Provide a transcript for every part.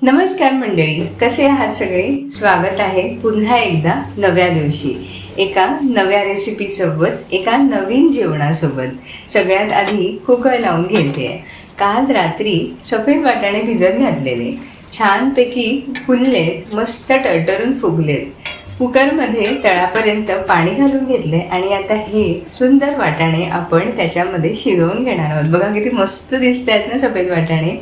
नमस्कार मंडळी, कसे आहात सगळे? स्वागत आहे पुन्हा एकदा नव्या दिवशी एका नव्या रेसिपीसोबत, एका नवीन जेवणासोबत. सगळ्यात आधी कुकर लावून घेते. काल रात्री सफेद वाटाणे भिजत घातलेले, छानपैकी फुललेत, मस्त टरटरून फुगलेत. कुकरमध्ये तळापर्यंत पाणी घालून घेतले आणि आता हे सुंदर वाटाणे आपण त्याच्यामध्ये शिजवून घेणार आहोत. बघा किती मस्त दिसत आहेत ना सफेद वाटाणे.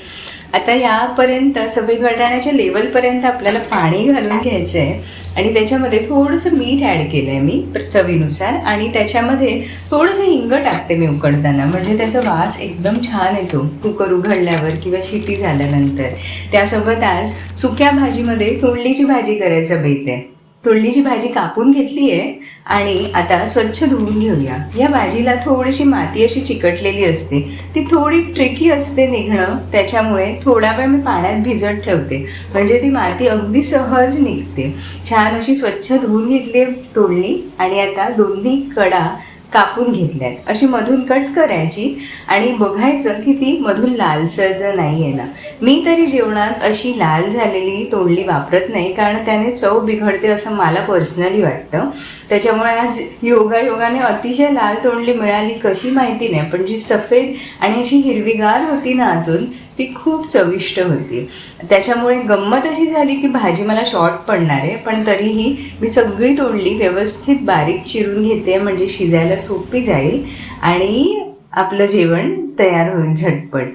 आता यापर्यंत सफेद वाटाण्याच्या लेवलपर्यंत आपल्याला पाणी घालून घ्यायचं आहे आणि त्याच्यामध्ये थोडंसं मीठ ॲड केलं आहे मी चवीनुसार आणि त्याच्यामध्ये थोडंसं हिंग टाकते मी उकडताना, म्हणजे त्याचा वास एकदम छान येतो कुकर उघडल्यावर किंवा शिटी झाल्यानंतर. त्यासोबत आज सुक्या भाजीमध्ये तोंडलीची भाजी करायचं बेत आहे. तोंडलीची भाजी कापून घेतली आहे आणि आता स्वच्छ धुवून घेऊया. या भाजीला थोडीशी माती अशी चिकटलेली असते, ती थोडी ट्रिकी असते निघणं, त्याच्यामुळे थोडा वेळ मी पाण्यात भिजत ठेवते म्हणजे ती माती अगदी सहज निघते. छान अशी स्वच्छ धुवून घेतली तोंडली आणि आता दोन्ही कडा कापून घेतल्यात. अशी मधून कट करायची आणि बघायचं की ती मधून लालसर तर नाही आहे ना. मी तरी जेवणात अशी लाल झालेली तोंडली वापरत नाही, कारण त्याने चव बिघडते असं मला पर्सनली वाटतं. त्याच्यामुळे आज योगायोगाने अतिशय लाल तोंडली मिळाली कशी माहिती नाही, पण जी सफेद आणि अशी हिरवीगार होती ना आतून, ती खूप चविष्ट होती. त्याच्यामुळे गंमत अशी झाली की भाजी मला शॉर्ट पडणार आहे, पण तरीही मी सगळी तोंडली व्यवस्थित बारीक चिरून घेते म्हणजे शिजायला सोपी जाईल आणि आपलं जेवण तयार होईल झटपट.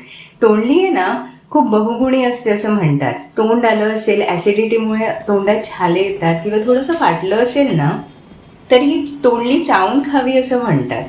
तोंडली आहे ना खूप बहुगुणी असते असं म्हणतात. तोंड आलं असेल, ॲसिडिटीमुळे तोंडात छाले येतात किंवा थोडंसं फाटलं असेल ना, तरी तोंडली चावून खावी असं म्हणतात.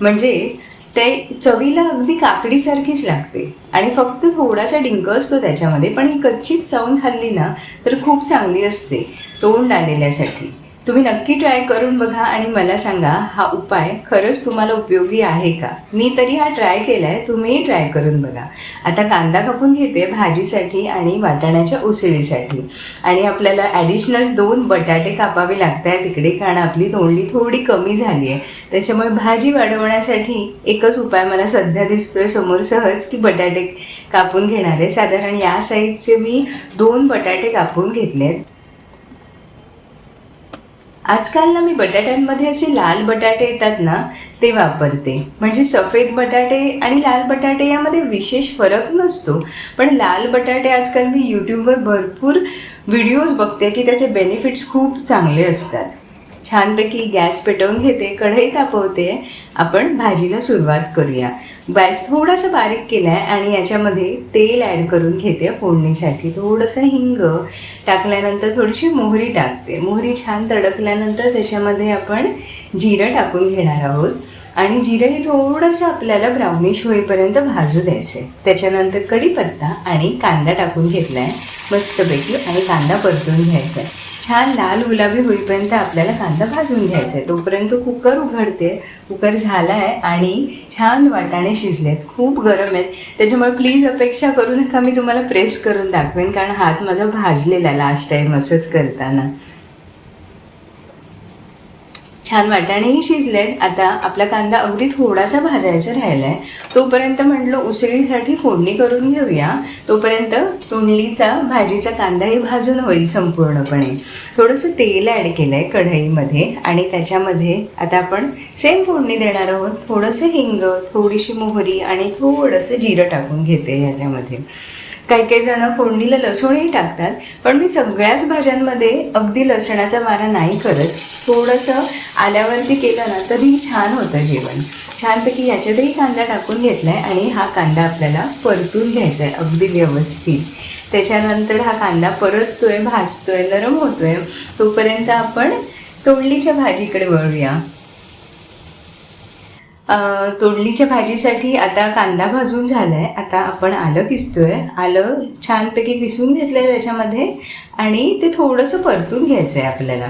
म्हणजे ते चवीला अगदी काकडीसारखीच लागते आणि फक्त थोडासा डिंक असतो त्याच्यामध्ये, पण ही कच्चीच चावून खाल्ली ना तर खूप चांगली असते तोंड आलेल्यासाठी. तुम्ही नक्की ट्राय करून बघा आणि मला सांगा हा उपाय खरंच तुम्हाला उपयोगी आहे का. मी तरी हा ट्राय केला आहे, तुम्हीही ट्राय करून बघा. आता कांदा कापून घेते भाजीसाठी आणि वाटाण्याच्या उसळीसाठी. आणि आपल्याला ॲडिशनल 2 बटाटे कापावे लागत आहेत तिकडे, कारण आपली तोंडली थोडी कमी झाली आहे. त्याच्यामुळे भाजी वाढवण्यासाठी एकच उपाय मला सध्या दिसतोय समोर सहज, की बटाटे कापून घेणार आहे. साधारण या साईजचे मी 2 बटाटे कापून घेतले आहेत. आजकाल ना मी बटाट्यांमध्ये असे लाल बटाटे येतात ना ते वापरते. म्हणजे सफेद बटाटे आणि लाल बटाटे यामध्ये विशेष फरक नसतो, पण लाल बटाटे आजकाल मी यूट्यूबवर भरपूर व्हिडिओज बघते की त्याचे बेनिफिट्स खूप चांगले असतात. छानपैकी गॅस पेटवून घेते, कढई तापवते, आपण भाजीला सुरुवात करूया. गॅस थोडासा बारीक केला आहे आणि याच्यामध्ये तेल ॲड करून घेते फोडणीसाठी. थोडंसं हिंग टाकल्यानंतर थोडीशी मोहरी टाकते. मोहरी छान तडकल्यानंतर त्याच्यामध्ये आपण जिरं टाकून घेणार आहोत आणि जिरंही थोडंसं आपल्याला ब्राउनिश होईपर्यंत भाजू द्यायचं आहे. त्याच्यानंतर कढीपत्ता आणि कांदा टाकून घेतला आहे मस्तपैकी आणि कांदा परतून घ्यायचा आहे. छान लाल गुलाबी होईपर्यंत आपल्याला कांदा भाजून घ्यायचा आहे. तोपर्यंत कुकर उघडते. कुकर झाला आहे आणि छान वाटाणे शिजलेत, खूप गरम आहेत, त्याच्यामुळे प्लीज अपेक्षा करू नका मी तुम्हाला प्रेस करून दाखवेन, कारण हात माझा भाजलेला लास्ट टाईम असंच करताना. छान वाटाणेही शिजलेत. आता आपला कांदा अगदी थोडासा भाजायचा राहिला आहे, तोपर्यंत म्हटलं उसळीसाठी फोडणी करून घेऊया. तोपर्यंत तोंडलीचा भाजीचा कांदाही भाजून होईल संपूर्णपणे. थोडंसं तेल ॲड केलं आहे कढईमध्ये आणि त्याच्यामध्ये आता आपण सेम फोडणी देणार आहोत. थोडंसं हिंग, थोडीशी मोहरी आणि थोडंसं जिरं टाकून घेते ह्याच्यामध्ये. काही काही जण फोडणीला लसूणही टाकतात, पण मी सगळ्याच भाज्यांमध्ये अगदी लसणाचा मारा नाही करत. थोडंसं आल्यावरती केलं ना तरी छान होतं जेवण. छानपैकी ह्याच्यातही कांदा टाकून घेतला आहे आणि हा कांदा आपल्याला परतून घ्यायचा आहे अगदी व्यवस्थित. त्याच्यानंतर हा कांदा परततोय, भाजतोय, नरम होतोय, तोपर्यंत आपण तोंडलीच्या भाजीकडे वळूया. तोंडलीच्या भाजीसाठी आता कांदा भाजून झाला आहे. आता आपण आलं किसतोय. आलं छानपैकी किसून घेतलं आहे त्याच्यामध्ये आणि ते थोडंसं परतून घ्यायचं आहे आपल्याला.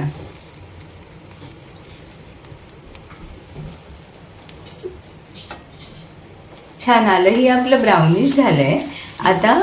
छान आलंही आपलं ब्राउनिश झालं आहे. आता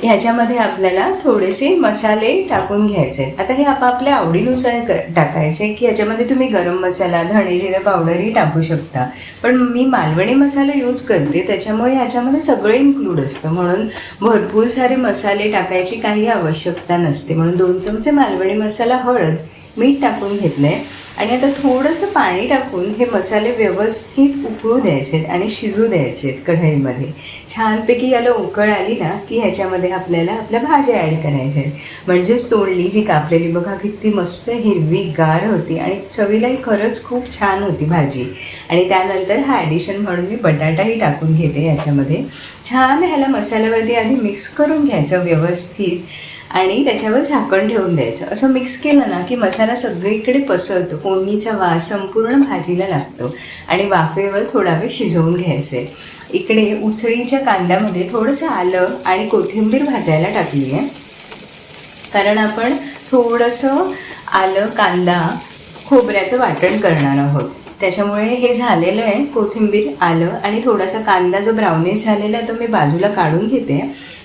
ह्याच्यामध्ये आपल्याला थोडेसे मसाले टाकून घ्यायचे आहेत. आता हे आपापल्या आवडीनुसार टाकायचे की ह्याच्यामध्ये तुम्ही गरम मसाला, धणे जिरे पावडरही टाकू शकता, पण मी मालवणी मसाला यूज करते त्याच्यामुळे ह्याच्यामध्ये सगळं इन्क्लूड असतं, म्हणून भरपूर सारे मसाले टाकायची काही आवश्यकता नसते. म्हणून 2 चमचे मालवणी मसाला, हळद, मीठ टाकून घेतलं आहे आणि आता थोडंसं पाणी टाकून हे मसाले व्यवस्थित उकळू द्यायचे आणि शिजू द्यायचे कढईमध्ये. छानपैकी याला उकळ आली ना की ह्याच्यामध्ये आपल्याला आपल्या भाज्या ॲड करायच्या आहेत. म्हणजेच तोंडली जी कापलेली बघा किती मस्त हिरवीगार होती आणि चवीलाही खरंच खूप छान होती भाजी. आणि त्यानंतर हा ॲडिशन म्हणून मी बटाटाही टाकून घेते याच्यामध्ये. छान ह्याला मसाल्यावरती आधी मिक्स करून घ्यायचं व्यवस्थित आणि त्याच्यावर झाकण ठेवून द्यायचं. असं मिक्स केलं ना की मसाला सगळीकडे पसरतो, फोडणीचा वास संपूर्ण भाजीला लागतो आणि वाफेवर थोडा वेळ शिजवून घ्यायचे. इकडे उसळीच्या कांद्यामध्ये थोडंसं आलं आणि कोथिंबीर भाजायला टाकली आहे, कारण आपण थोडंसं आलं, कांदा, खोबऱ्याचं वाटण करणार आहोत. त्याच्यामुळे हे झालेलं आहे. कोथिंबीर, आलं आणि थोडासा कांदा जो ब्राउनिश झालेला आहे तो मी बाजूला काढून घेते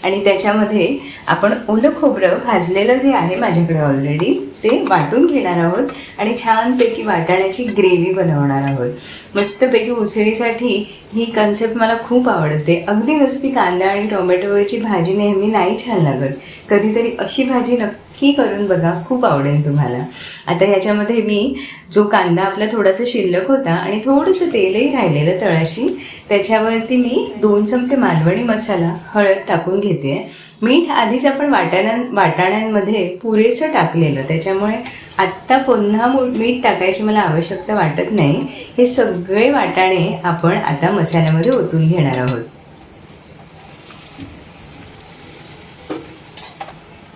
आणि त्याच्यामध्ये आपण ओलं खोबरं भाजलेलं जे आहे माझ्याकडे ऑलरेडी ते वाटून घेणार आहोत आणि छानपैकी वाटाण्याची ग्रेव्ही बनवणार आहोत. मस्तपैकी उसळीसाठी ही कन्सेप्ट मला खूप आवडते. अगदी नुसती कांदा आणि टोमॅटोची भाजी नेहमी नाही छान लागत, कधीतरी अशी भाजी नक्की करून बघा, खूप आवडेल तुम्हाला. आता ह्याच्यामध्ये मी जो कांदा आपला थोडासा शिल्लक होता आणि थोडंसं तेलही राहिलेलं तळाशी, त्याच्यावरती मी 2 चमचे मालवणी मसाला, हळद टाकून घेते. मीठ आधीच आपण वाटाण्यांमध्ये पुरेसं टाकलेलं, त्याच्यामुळे आत्ता पुन्हा मीठ टाकायची मला आवश्यकता वाटत नाही. हे सगळे वाटाणे आपण आता मसाल्यामध्ये ओतून घेणार आहोत.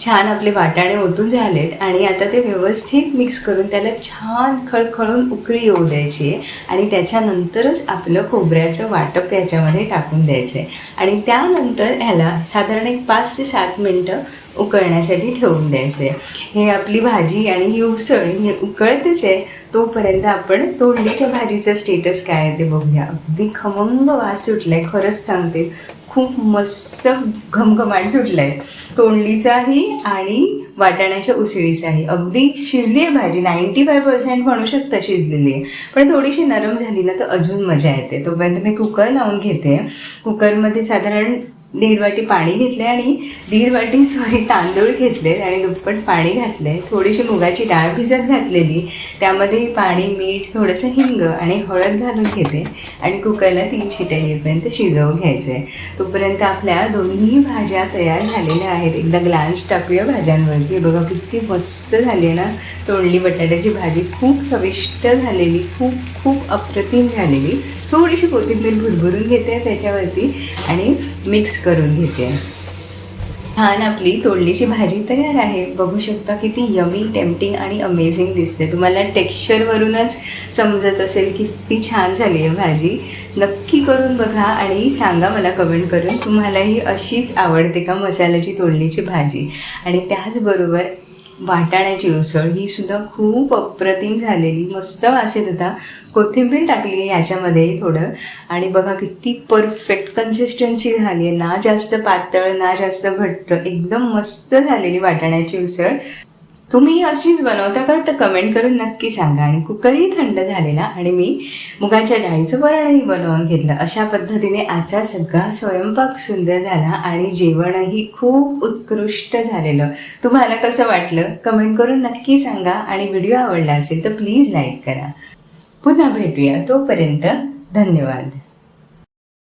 छान आपले वाटाणे ओतून झालेत आणि आता ते व्यवस्थित मिक्स करून त्याला छान खळखळून उकळी येऊ द्यायची आहे आणि त्याच्यानंतरच आपलं खोबऱ्याचं वाटप याच्यामध्ये टाकून द्यायचं आहे आणि त्यानंतर ह्याला साधारण एक 5 ते 7 मिनटं उकळण्यासाठी ठेवून द्यायचं आहे. हे आपली भाजी आणि ही उसळ हे उकळतेच आहे, तोपर्यंत आपण तोंडलीच्या भाजीचं स्टेटस काय आहे ते बघूया. अगदी खमंग वास सुटला आहे, खरंच सांगते, खूप मस्त घमघमाट सुटला आहे तोंडलीचाही आणि वाटाण्याच्या उसळीचाही. अगदी शिजली आहे भाजी, 95% म्हणू शकता शिजलेली आहे, पण थोडीशी नरम झाली ना तर अजून मजा येते. तोपर्यंत मी कुकर लावून घेते. कुकरमध्ये साधारण 1.5 वाटी पाणी घेतले आणि 1.5 वाटी तांदूळ घेतले आणि दुप्पट पाणी घातले. थोडीशी मुगाची डाळ भिजत घातलेली, त्यामध्ये पाणी, मीठ, थोडंसं हिंग आणि हळद घालून घेते आणि कुकरला 3 शिट्या येईपर्यंत शिजवून घ्यायचं आहे. तोपर्यंत आपल्या दोन्ही भाज्या तयार झालेल्या आहेत. एकदा ग्लान्स टाकूया भाज्यांवरती. बघा किती मस्त झाली आहे ना तोंडली बटाट्याची भाजी, खूप चविष्ट झालेली, खूप खूप अप्रतिम झालेली. थोडीशी कोथिंबीर भुरभुरून घेते त्याच्यावरती आणि मिक्स करून घेते. छान आपली तोंडलीची भाजी तयार आहे. बघू शकता किती यमी, टेम्पटिंग आणि अमेझिंग दिसते. तुम्हाला टेक्स्चरवरूनच समजत असेल किती छान झाली आहे भाजी. नक्की करून बघा आणि सांगा मला कमेंट करून तुम्हालाही अशीच आवडते का मसाल्याची तोंडलीची भाजी. आणि त्याचबरोबर वाटाण्याची उसळ ही सुद्धा खूप अप्रतिम झालेली, मस्त वास येत होता. कोथिंबीर टाकली आहे ह्याच्यामध्ये थोडं आणि बघा किती परफेक्ट कन्सिस्टन्सी झाली आहे, ना जास्त पातळ ना जास्त घट्ट, एकदम मस्त झालेली वाटाण्याची उसळ. तुम्ही अशीच बनवता का तर कमेंट करून नक्की सांगा. आणि कुकरही थंड झालेला आणि मी मुगाच्या डाळीचं वरणही बनवून घेतलं. अशा पद्धतीने आजचा सगळा स्वयंपाक सुंदर झाला आणि जेवणही खूप उत्कृष्ट झालेलं. तुम्हाला कसं वाटलं कमेंट करून नक्की सांगा आणि व्हिडिओ आवडला असेल तर प्लीज लाईक करा. पुन्हा भेटूया, तोपर्यंत धन्यवाद.